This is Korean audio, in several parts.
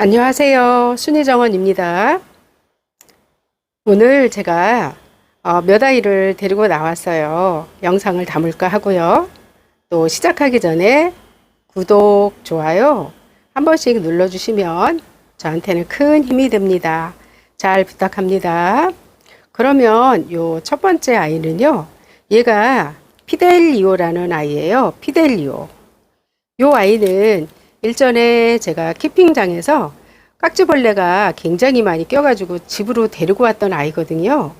안녕하세요. 순희정원입니다. 오늘 제가 몇 아이를 데리고 나왔어요. 영상을 담을까 하고요. 또 시작하기 전에 구독, 좋아요 한 번씩 눌러주시면 저한테는 큰 힘이 됩니다. 잘 부탁합니다. 그러면 요 첫 번째 아이는요. 얘가 피델리오라는 아이예요. 피델리오. 요 아이는 일전에 제가 키핑장에서 깍지벌레가 굉장히 많이 껴가지고 집으로 데리고 왔던 아이거든요.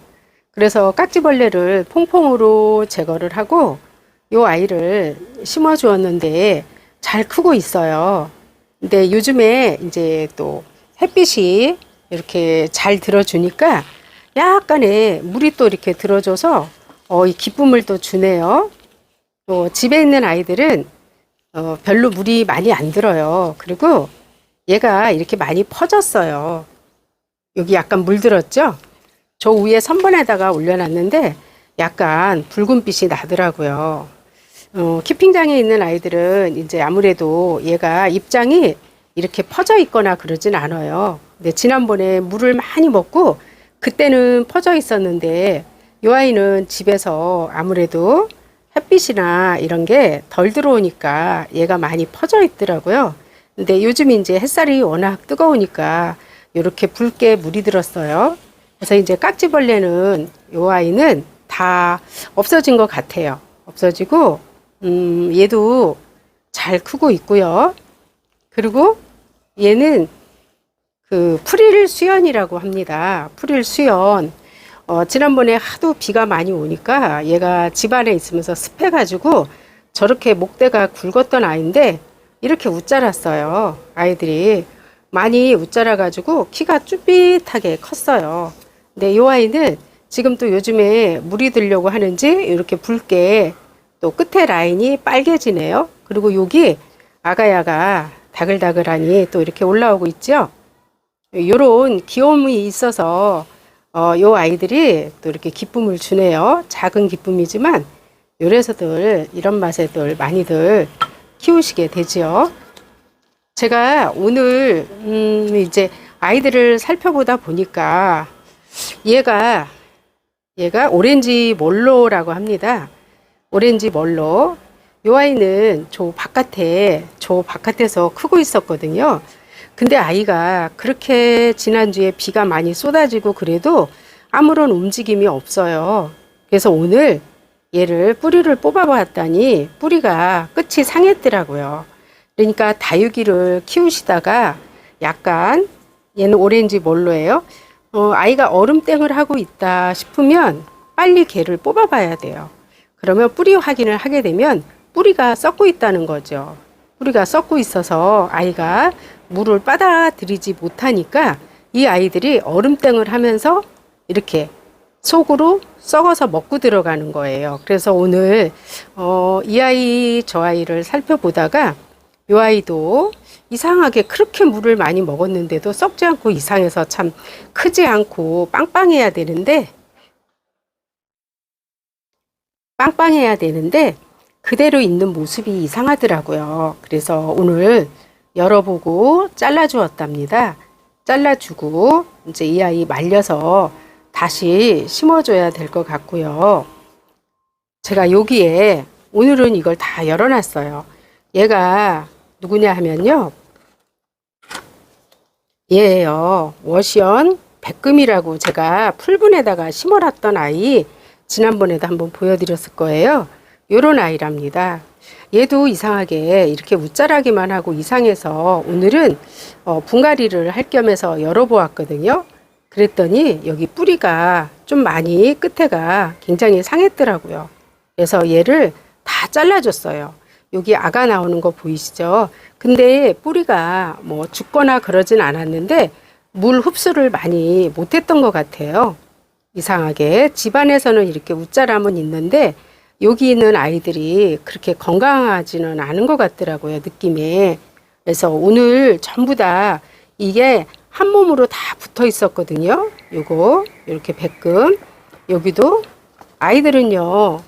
그래서 깍지벌레를 퐁퐁으로 제거를 하고 요 아이를 심어 주었는데 잘 크고 있어요. 근데 요즘에 이제 또 햇빛이 이렇게 잘 들어주니까 약간의 물이 또 이렇게 들어줘서 이 기쁨을 또 주네요. 또 집에 있는 아이들은 별로 물이 많이 안 들어요. 그리고 얘가 이렇게 많이 퍼졌어요. 여기 약간 물 들었죠? 저 위에 선반에다가 올려놨는데 약간 붉은빛이 나더라고요. 키핑장에 있는 아이들은 이제 아무래도 얘가 입장이 이렇게 퍼져 있거나 그러진 않아요. 근데 지난번에 물을 많이 먹고 그때는 퍼져 있었는데 이 아이는 집에서 아무래도 햇빛이나 이런 게 덜 들어오니까 얘가 많이 퍼져 있더라고요. 근데 요즘 이제 햇살이 워낙 뜨거우니까 이렇게 붉게 물이 들었어요. 그래서 이제 깍지벌레는 이 아이는 다 없어진 것 같아요. 없어지고 얘도 잘 크고 있고요. 그리고 얘는 그 프릴 수연이라고 합니다. 프릴 수연. 지난번에 하도 비가 많이 오니까 얘가 집 안에 있으면서 습해가지고 저렇게 목대가 굵었던 아이인데 이렇게 웃자랐어요. 아이들이 많이 웃자라가지고 키가 쭈삣하게 컸어요. 근데 이 아이는 지금 또 요즘에 물이 들려고 하는지 이렇게 붉게 또 끝에 라인이 빨개지네요. 그리고 여기 아가야가 다글다글하니 또 이렇게 올라오고 있죠. 요런 귀여움이 있어서 요 아이들이 또 이렇게 기쁨을 주네요. 작은 기쁨이지만 요래서들 이런 맛에들 많이들 키우시게 되죠. 제가 오늘 이제 아이들을 살펴보다 보니까 얘가 오렌지 몰로라고 합니다. 오렌지 몰로. 요 아이는 저 바깥에서 크고 있었거든요. 근데 아이가 그렇게 지난주에 비가 많이 쏟아지고 그래도 아무런 움직임이 없어요. 그래서 오늘 얘를 뿌리를 뽑아 봤더니 뿌리가 끝이 상했더라고요. 그러니까 다육이를 키우시다가 약간 얘는 오렌지 몰로예요. 아이가 얼음땡을 하고 있다 싶으면 빨리 걔를 뽑아 봐야 돼요. 그러면 뿌리 확인을 하게 되면 뿌리가 썩고 있다는 거죠. 뿌리가 썩고 있어서 아이가 물을 빨아들이지 못하니까 이 아이들이 얼음땡을 하면서 이렇게 속으로 썩어서 먹고 들어가는 거예요. 그래서 오늘 이 아이 저 아이를 살펴보다가 이 아이도 이상하게 그렇게 물을 많이 먹었는데도 썩지 않고 이상해서 참 크지 않고 빵빵해야 되는데 그대로 있는 모습이 이상하더라고요. 그래서 오늘 열어보고 잘라주었답니다. 잘라주고 이제 이 아이 말려서 다시 심어줘야 될 것 같고요. 제가 여기에 오늘은 이걸 다 열어놨어요. 얘가 누구냐 하면요. 얘예요. 워시언 백금이라고 제가 풀분에다가 심어놨던 아이 지난번에도 한번 보여드렸을 거예요. 요런 아이랍니다. 얘도 이상하게 이렇게 웃자라기만 하고 이상해서 오늘은 분갈이를 할 겸해서 열어보았거든요. 그랬더니 여기 뿌리가 좀 많이 끝에가 굉장히 상했더라고요. 그래서 얘를 다 잘라줬어요. 여기 아가 나오는 거 보이시죠? 근데 뿌리가 뭐 죽거나 그러진 않았는데 물 흡수를 많이 못했던 것 같아요. 이상하게 집안에서는 이렇게 웃자람은 있는데 여기 있는 아이들이 그렇게 건강하지는 않은 것 같더라고요, 느낌에. 그래서 오늘 전부 다 이게 한 몸으로 다 붙어 있었거든요. 요거 이렇게 백금. 여기도 아이들은요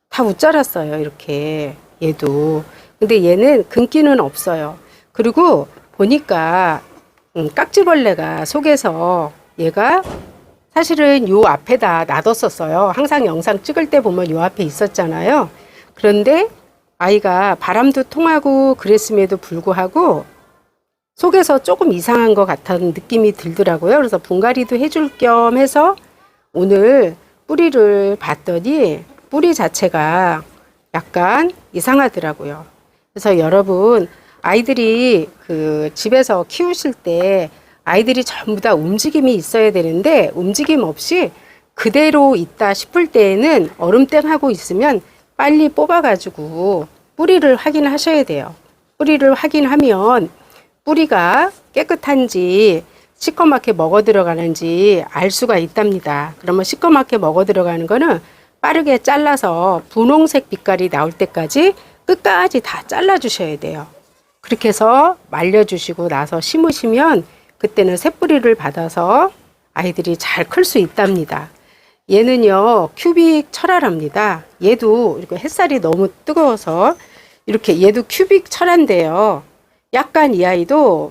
다 웃자랐어요, 이렇게. 얘도. 근데 얘는 금기는 없어요. 그리고 보니까 깍지벌레가 속에서 얘가 사실은 요 앞에다 놔뒀었어요. 항상 영상 찍을 때 보면 요 앞에 있었잖아요. 그런데 아이가 바람도 통하고 그랬음에도 불구하고 속에서 조금 이상한 것 같은 느낌이 들더라고요. 그래서 분갈이도 해줄 겸 해서 오늘 뿌리를 봤더니 뿌리 자체가 약간 이상하더라고요. 그래서 여러분 아이들이 그 집에서 키우실 때 아이들이 전부 다 움직임이 있어야 되는데 움직임 없이 그대로 있다 싶을 때에는 얼음땡하고 있으면 빨리 뽑아가지고 뿌리를 확인하셔야 돼요. 뿌리를 확인하면 뿌리가 깨끗한지 시커멓게 먹어 들어가는지 알 수가 있답니다. 그러면 시커멓게 먹어 들어가는 거는 빠르게 잘라서 분홍색 빛깔이 나올 때까지 끝까지 다 잘라 주셔야 돼요. 그렇게 해서 말려 주시고 나서 심으시면 그때는 새뿌리를 받아서 아이들이 잘 클 수 있답니다. 얘는요 큐빅 철화랍니다. 얘도 이렇게 햇살이 너무 뜨거워서 이렇게 얘도 큐빅 철화인데요. 약간 이 아이도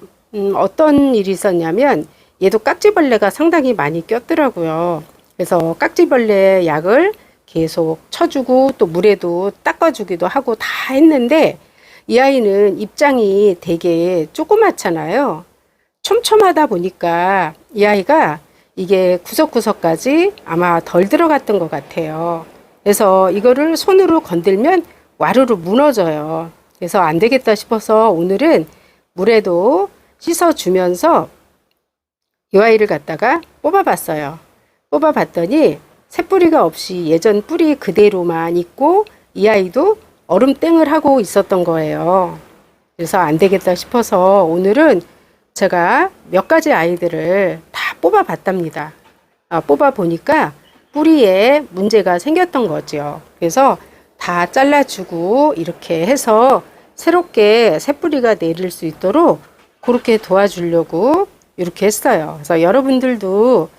어떤 일이 있었냐면 얘도 깍지벌레가 상당히 많이 꼈더라고요. 그래서 깍지벌레 약을 계속 쳐주고 또 물에도 닦아주기도 하고 다 했는데 이 아이는 입장이 되게 조그맣잖아요. 촘촘하다 보니까 이 아이가 이게 구석구석까지 아마 덜 들어갔던 것 같아요. 그래서 이거를 손으로 건들면 와르르 무너져요. 그래서 안 되겠다 싶어서 오늘은 물에도 씻어주면서 이 아이를 갖다가 뽑아봤어요. 뽑아봤더니 새뿌리가 없이 예전 뿌리 그대로만 있고 이 아이도 얼음땡을 하고 있었던 거예요. 그래서 안 되겠다 싶어서 오늘은 제가 몇 가지 아이들을 다 뽑아봤답니다. 뽑아보니까 뿌리에 문제가 생겼던 거죠. 그래서 다 잘라주고 이렇게 해서 새롭게 새뿌리가 내릴 수 있도록 그렇게 도와주려고 이렇게 했어요. 그래서 여러분들도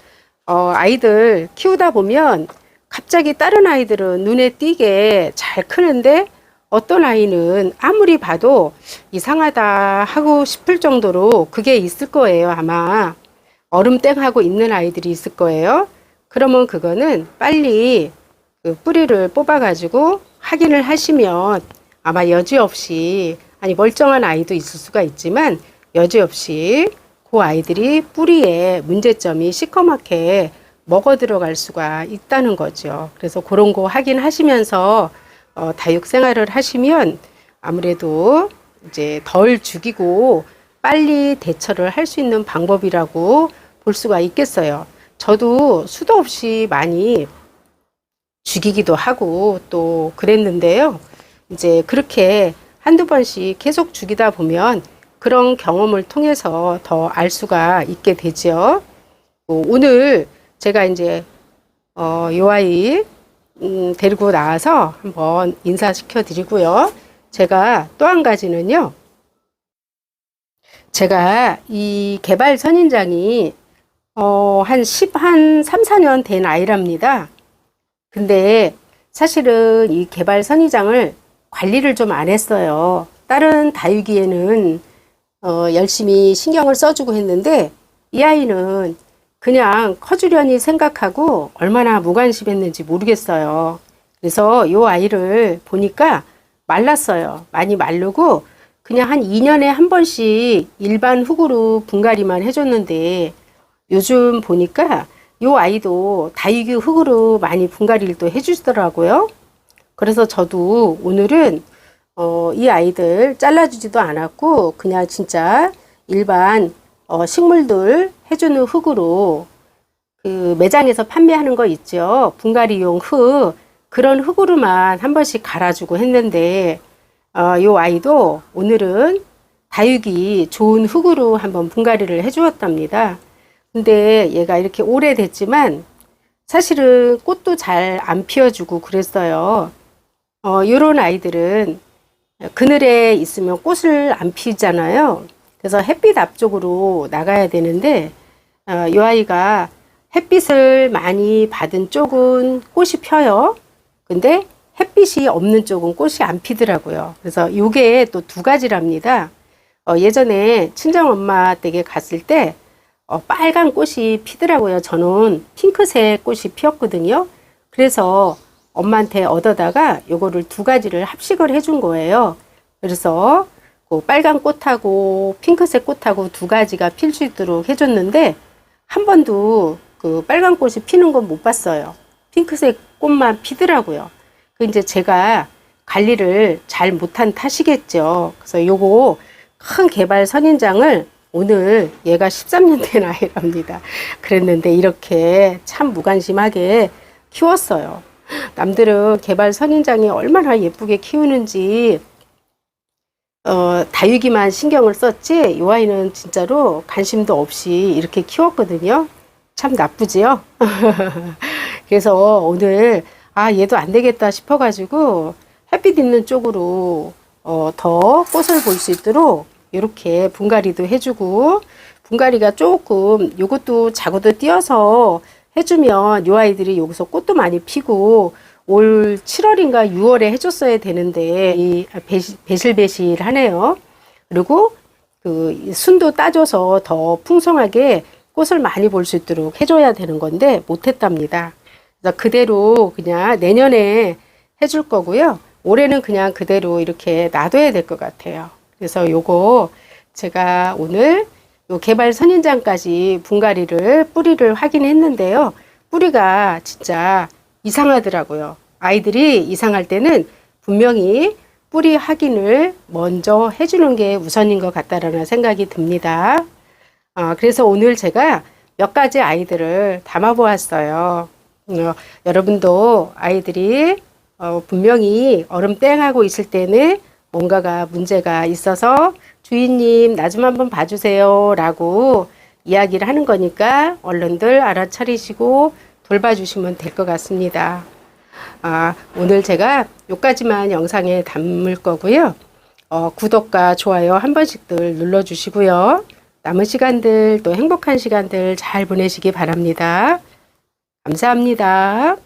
아이들 키우다 보면 갑자기 다른 아이들은 눈에 띄게 잘 크는데 어떤 아이는 아무리 봐도 이상하다 하고 싶을 정도로 그게 있을 거예요. 아마 얼음땡하고 있는 아이들이 있을 거예요. 그러면 그거는 빨리 그 뿌리를 뽑아 가지고 확인을 하시면 아마 여지없이 아니 멀쩡한 아이도 있을 수가 있지만 여지없이 그 아이들이 뿌리에 문제점이 시커멓게 먹어 들어갈 수가 있다는 거죠. 그래서 그런 거 확인하시면서 다육 생활을 하시면 아무래도 이제 덜 죽이고 빨리 대처를 할 수 있는 방법이라고 볼 수가 있겠어요. 저도 수도 없이 많이 죽이기도 하고 또 그랬는데요. 이제 그렇게 한두 번씩 계속 죽이다 보면 그런 경험을 통해서 더 알 수가 있게 되죠. 오늘 제가 이제 요 아이 데리고 나와서 한번 인사시켜 드리고요. 제가 또 한 가지는요. 제가 이 개발 선인장이 한 3, 4년 된 아이랍니다. 근데 사실은 이 개발 선인장을 관리를 좀 안 했어요. 다른 다육이에는 열심히 신경을 써주고 했는데 이 아이는 그냥 커주려니 생각하고 얼마나 무관심했는지 모르겠어요. 그래서 이 아이를 보니까 말랐어요. 많이 마르고 그냥 한 2년에 한 번씩 일반 흙으로 분갈이만 해줬는데 요즘 보니까 이 아이도 다육이 흙으로 많이 분갈이를 또 해주시더라고요. 그래서 저도 오늘은 이 아이들 잘라주지도 않았고 그냥 진짜 일반 식물들 해주는 흙으로 그 매장에서 판매하는 거 있죠. 분갈이용 흙 그런 흙으로만 한 번씩 갈아주고 했는데 이 아이도 오늘은 다육이 좋은 흙으로 한번 분갈이를 해주었답니다. 근데 얘가 이렇게 오래됐지만 사실은 꽃도 잘 안 피워주고 그랬어요. 요런 아이들은 그늘에 있으면 꽃을 안 피우잖아요. 그래서 햇빛 앞쪽으로 나가야 되는데 이 아이가 햇빛을 많이 받은 쪽은 꽃이 펴요. 근데 햇빛이 없는 쪽은 꽃이 안 피더라고요. 그래서 요게 또 두 가지랍니다. 예전에 친정엄마 댁에 갔을 때 빨간 꽃이 피더라고요. 저는 핑크색 꽃이 피었거든요. 그래서 엄마한테 얻어다가 요거를 두 가지를 합식을 해준 거예요. 그래서 그 빨간 꽃하고 핑크색 꽃하고 두 가지가 필 수 있도록 해줬는데 한 번도 그 빨간 꽃이 피는 건 못 봤어요. 핑크색 꽃만 피더라고요. 그 이제 제가 관리를 잘 못한 탓이겠죠. 그래서 요거 큰 개발 선인장을 오늘 얘가 13년 된 아이랍니다. 그랬는데 이렇게 참 무관심하게 키웠어요. 남들은 개발 선인장이 얼마나 예쁘게 키우는지 다육이만 신경을 썼지 이 아이는 진짜로 관심도 없이 이렇게 키웠거든요. 참 나쁘지요? 그래서 오늘 얘도 안 되겠다 싶어 가지고 햇빛 있는 쪽으로 더 꽃을 볼 수 있도록 이렇게 분갈이도 해주고, 분갈이가 조금 요것도 자고도 띄어서 해주면 이 아이들이 여기서 꽃도 많이 피고 올 7월인가 6월에 해줬어야 되는데 이 배실배실하네요. 그리고 그 순도 따줘서 더 풍성하게 꽃을 많이 볼 수 있도록 해줘야 되는 건데 못했답니다. 그래서 그대로 그냥 내년에 해줄 거고요. 올해는 그냥 그대로 이렇게 놔둬야 될 것 같아요. 그래서 요거 제가 오늘 요 개발 선인장까지 분갈이를 뿌리를 확인했는데요. 뿌리가 진짜 이상하더라고요. 아이들이 이상할 때는 분명히 뿌리 확인을 먼저 해주는 게 우선인 것 같다라는 생각이 듭니다. 그래서 오늘 제가 몇 가지 아이들을 담아 보았어요. 여러분도 아이들이 분명히 얼음 땡하고 있을 때는 뭔가가 문제가 있어서 주인님 나 좀 한번 봐주세요 라고 이야기를 하는 거니까 얼른들 알아차리시고 돌봐주시면 될 것 같습니다. 오늘 제가 요까지만 영상에 담을 거고요. 구독과 좋아요 한 번씩들 눌러주시고요. 남은 시간들 또 행복한 시간들 잘 보내시기 바랍니다. 감사합니다.